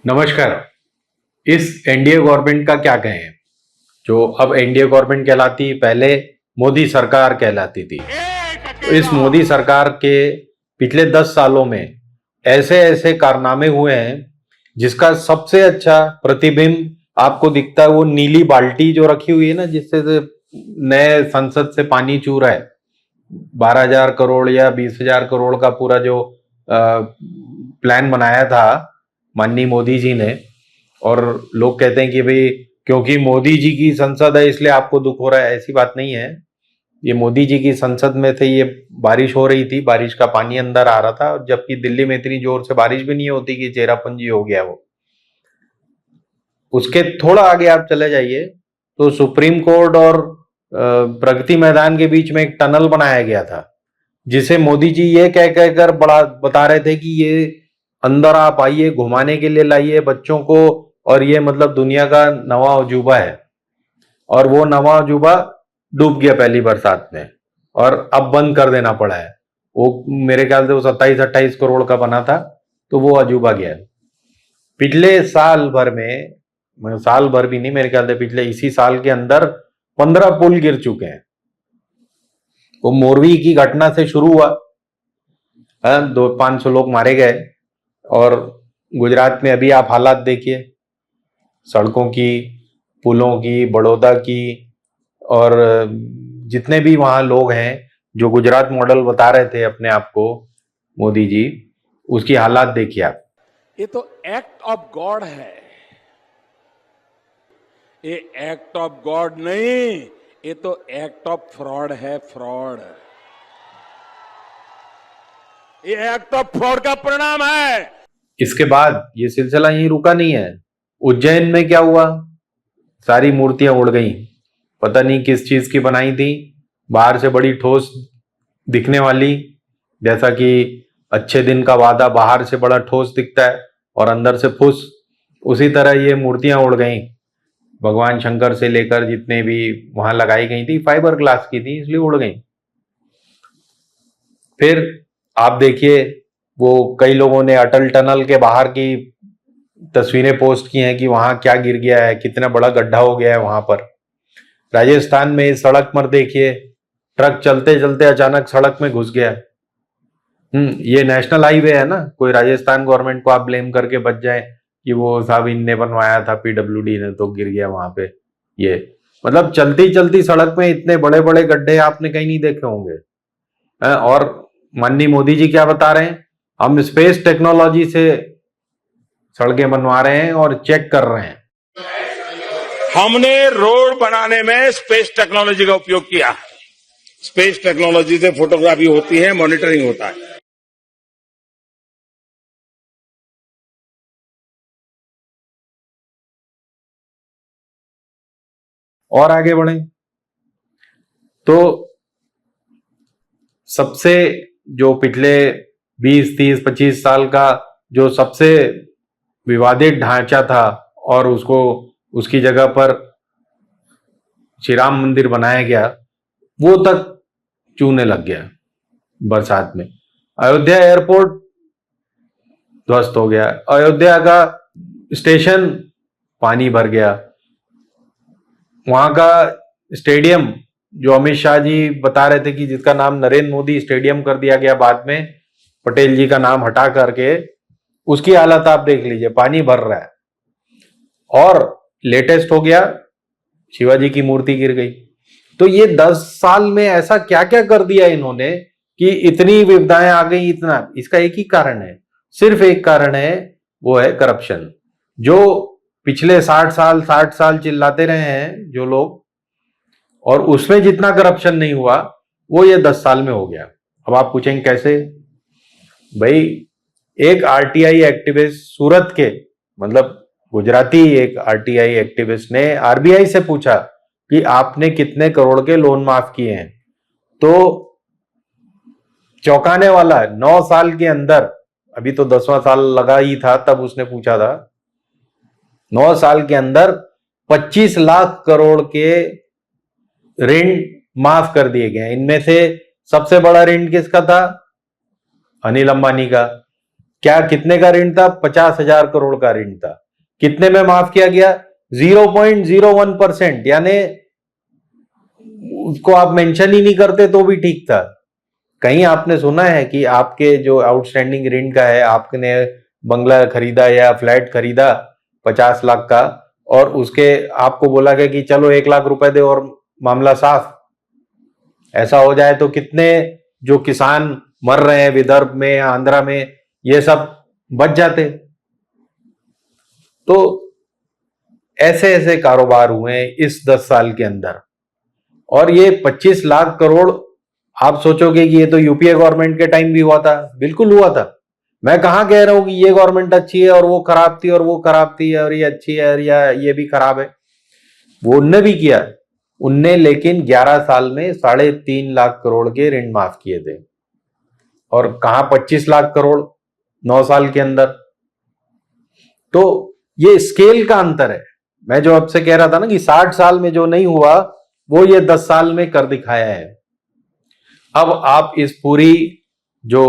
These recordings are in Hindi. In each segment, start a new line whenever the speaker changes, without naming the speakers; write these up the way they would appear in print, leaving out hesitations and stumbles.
नमस्कार। इस एनडीए गवर्नमेंट का क्या कहें, जो अब एनडीए गवर्नमेंट कहलाती, पहले मोदी सरकार कहलाती थी। तो इस मोदी सरकार के पिछले 10 सालों में ऐसे ऐसे कारनामे हुए हैं जिसका सबसे अच्छा प्रतिबिंब आपको दिखता है वो नीली बाल्टी जो रखी हुई है ना, जिससे से नए संसद से पानी चू रहा है। 12,000 करोड़ या 20,000 करोड़ का पूरा जो प्लान बनाया था माननीय मोदी जी ने, और लोग कहते हैं कि भाई क्योंकि मोदी जी की संसद है इसलिए आपको दुख हो रहा है। ऐसी बात नहीं है। ये मोदी जी की संसद में थे, ये बारिश हो रही थी, बारिश का पानी अंदर आ रहा था, जबकि दिल्ली में इतनी जोर से बारिश भी नहीं होती कि चेरापूंजी हो गया वो। उसके थोड़ा आगे आप चले जाइए तो सुप्रीम कोर्ट और प्रगति मैदान के बीच में एक टनल बनाया गया था, जिसे मोदी जी ये कह कहकर बड़ा बता रहे थे कि ये अंदर आप आइए, घुमाने के लिए लाइए बच्चों को, और ये मतलब दुनिया का नवा अजूबा है। और वो नवा अजूबा डूब गया पहली बरसात में, और अब बंद कर देना पड़ा है। वो मेरे ख्याल से वो 27-28 करोड़ का बना था, तो वो अजूबा गया। पिछले साल भर में, साल भर भी नहीं, मेरे ख्याल से पिछले इसी साल के अंदर 15 पुल गिर चुके हैं। वो मोरवी की घटना से शुरू हुआ, 200-500 लोग मारे गए, और गुजरात में अभी आप हालात देखिए, सड़कों की, पुलों की, बड़ौदा की, और जितने भी वहां लोग हैं जो गुजरात मॉडल बता रहे थे अपने आप को मोदी जी, उसकी हालात देखिए आप।
ये तो एक्ट ऑफ गॉड है। ये एक्ट ऑफ गॉड नहीं, ये तो एक्ट ऑफ फ्रॉड है। फ्रॉड, ये एक्ट ऑफ फ्रॉड का परिणाम है।
इसके बाद ये सिलसिला यहीं रुका नहीं है। उज्जैन में क्या हुआ, सारी मूर्तियां उड़ गई, पता नहीं किस चीज की बनाई थी, बाहर से बड़ी ठोस दिखने वाली, जैसा कि अच्छे दिन का वादा बाहर से बड़ा ठोस दिखता है और अंदर से फुस, उसी तरह ये मूर्तियां उड़ गई। भगवान शंकर से लेकर जितने भी वहां लगाई गई थी, फाइबर ग्लास की थी, इसलिए उड़ गई। फिर आप देखिए, वो कई लोगों ने अटल टनल के बाहर की तस्वीरें पोस्ट की हैं कि वहां क्या गिर गया है, कितना बड़ा गड्ढा हो गया है वहां पर। राजस्थान में इस सड़क पर देखिए, ट्रक चलते चलते अचानक सड़क में घुस गया। ये नेशनल हाईवे है ना, कोई राजस्थान गवर्नमेंट को आप ब्लेम करके बच जाए कि वो साहब इनने बनवाया था, पीडब्ल्यूडी ने, तो गिर गया वहां पे। ये मतलब चलती चलती सड़क में इतने बड़े बड़े गड्ढे आपने कहीं नहीं देखे होंगे। और माननीय मोदी जी क्या बता रहे हैं, हम स्पेस टेक्नोलॉजी से सड़कें बनवा रहे हैं और चेक कर रहे हैं।
हमने रोड बनाने में स्पेस टेक्नोलॉजी का उपयोग किया। स्पेस टेक्नोलॉजी से फोटोग्राफी होती है, मॉनिटरिंग होता है।
और आगे बढ़े तो सबसे जो पिछले 20, 30, 25 साल का जो सबसे विवादित ढांचा था, और उसको उसकी जगह पर श्री राम मंदिर बनाया गया, वो तक चूने लग गया बरसात में। अयोध्या एयरपोर्ट ध्वस्त हो गया, अयोध्या का स्टेशन पानी भर गया, वहां का स्टेडियम जो अमित शाह जी बता रहे थे कि जिसका नाम नरेंद्र मोदी स्टेडियम कर दिया गया बाद में, पटेल जी का नाम हटा करके, उसकी हालत आप देख लीजिए, पानी भर रहा है। और लेटेस्ट हो गया, शिवाजी की मूर्ति गिर गई। तो ये 10 साल में ऐसा क्या क्या कर दिया इन्होंने कि इतनी विपदाएं आ गई। इतना, इसका एक ही कारण है, सिर्फ एक कारण है, वो है करप्शन। जो पिछले 60 साल चिल्लाते रहे हैं जो लोग, और उसमें जितना करप्शन नहीं हुआ वो ये 10 साल में हो गया। अब आप पूछेंगे कैसे? भाई, एक आरटीआई एक्टिविस्ट सूरत के, मतलब गुजराती एक आरटीआई एक्टिविस्ट ने आरबीआई से पूछा कि आपने कितने करोड़ के लोन माफ किए हैं, तो चौंकाने वाला 9 साल के अंदर, अभी तो 10वां साल लगा ही था तब उसने पूछा था, 9 साल के अंदर 25 लाख करोड़ के ऋण माफ कर दिए गए। इनमें से सबसे बड़ा ऋण किसका था? अनिल अंबानी का। क्या कितने का ऋण था? 50,000 करोड़ का ऋण था। कितने में माफ किया गया? 0.01%, यानी उसको आप मेंशन ही नहीं करते तो भी ठीक था। कहीं आपने सुना है कि आपके जो आउटस्टैंडिंग ऋण का है, आपने बंगला खरीदा या फ्लैट खरीदा 50 लाख का, और उसके आपको बोला गया कि चलो 1 लाख रुपए दे और मामला साफ? ऐसा हो जाए तो कितने जो किसान मर रहे हैं विदर्भ में या आंध्रा में, ये सब बच जाते। तो ऐसे ऐसे कारोबार हुए हैं इस 10 साल के अंदर। और ये 25 लाख करोड़, आप सोचोगे कि ये तो यूपीए गवर्नमेंट के टाइम भी हुआ था। बिल्कुल हुआ था। मैं कहां कह रहा हूं कि ये गवर्नमेंट अच्छी है और वो खराब थी, और वो खराब थी और ये अच्छी है या ये भी खराब है। वो उनने भी किया। उनने लेकिन 11 साल में 3.5 लाख करोड़ के ऋण माफ किए थे, और कहां 25 लाख करोड़ 9 साल के अंदर। तो ये स्केल का अंतर है। मैं जो आपसे कह रहा था ना कि 60 साल में जो नहीं हुआ वो ये 10 साल में कर दिखाया है। अब आप इस पूरी जो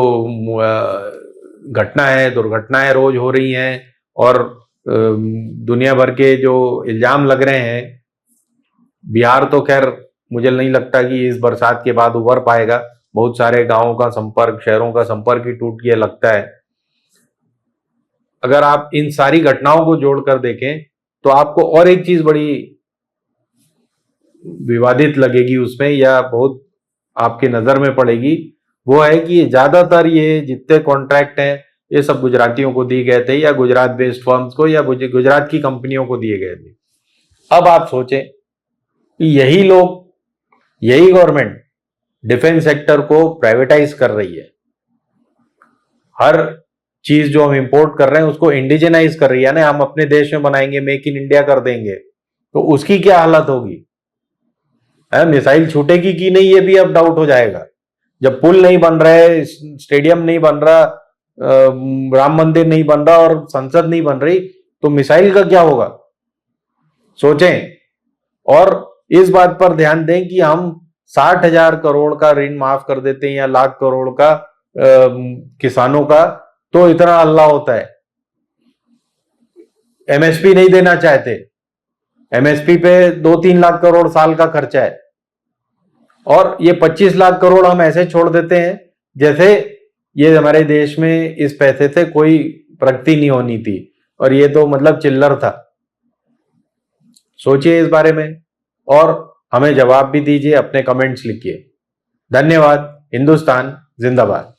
घटना है, दुर्घटनाएं रोज हो रही हैं, और दुनिया भर के जो इल्जाम लग रहे हैं, बिहार तो खैर मुझे नहीं लगता कि इस बरसात के बाद उभर पाएगा। बहुत सारे गांवों का संपर्क, शहरों का संपर्क ही टूट गया लगता है। अगर आप इन सारी घटनाओं को जोड़कर देखें तो आपको और एक चीज बड़ी विवादित लगेगी उसमें, या बहुत आपकी नजर में पड़ेगी। वो है कि ज्यादातर ये जितने कॉन्ट्रैक्ट हैं ये सब गुजरातियों को दिए गए थे, या गुजरात बेस्ड फर्म्स को, या गुजरात की कंपनियों को दिए गए थे। अब आप सोचें कि यही लोग, यही गवर्नमेंट डिफेंस सेक्टर को प्राइवेटाइज कर रही है। हर चीज जो हम इंपोर्ट कर रहे हैं उसको इंडिजिनाइज कर रही है ना, हम अपने देश में बनाएंगे, मेक इन इंडिया कर देंगे। तो उसकी क्या हालत होगी? मिसाइल छूटेगी कि नहीं ये भी अब डाउट हो जाएगा। जब पुल नहीं बन रहे, स्टेडियम नहीं बन रहा, राम मंदिर नहीं बन रहा और संसद नहीं बन रही, तो मिसाइल का क्या होगा? सोचें। और इस बात पर ध्यान दें कि हम 60,000 करोड़ का ऋण माफ कर देते हैं या लाख करोड़ का किसानों का, तो इतना हल्ला होता है। एमएसपी नहीं देना चाहते। एमएसपी पे 2-3 लाख करोड़ साल का खर्चा है, और ये 25 लाख करोड़ हम ऐसे छोड़ देते हैं जैसे ये हमारे देश में इस पैसे से कोई प्रगति नहीं होनी थी, और ये तो मतलब चिल्लर था। सोचिए इस बारे में और हमें जवाब भी दीजिए, अपने कमेंट्स लिखिए। धन्यवाद। हिंदुस्तान जिंदाबाद।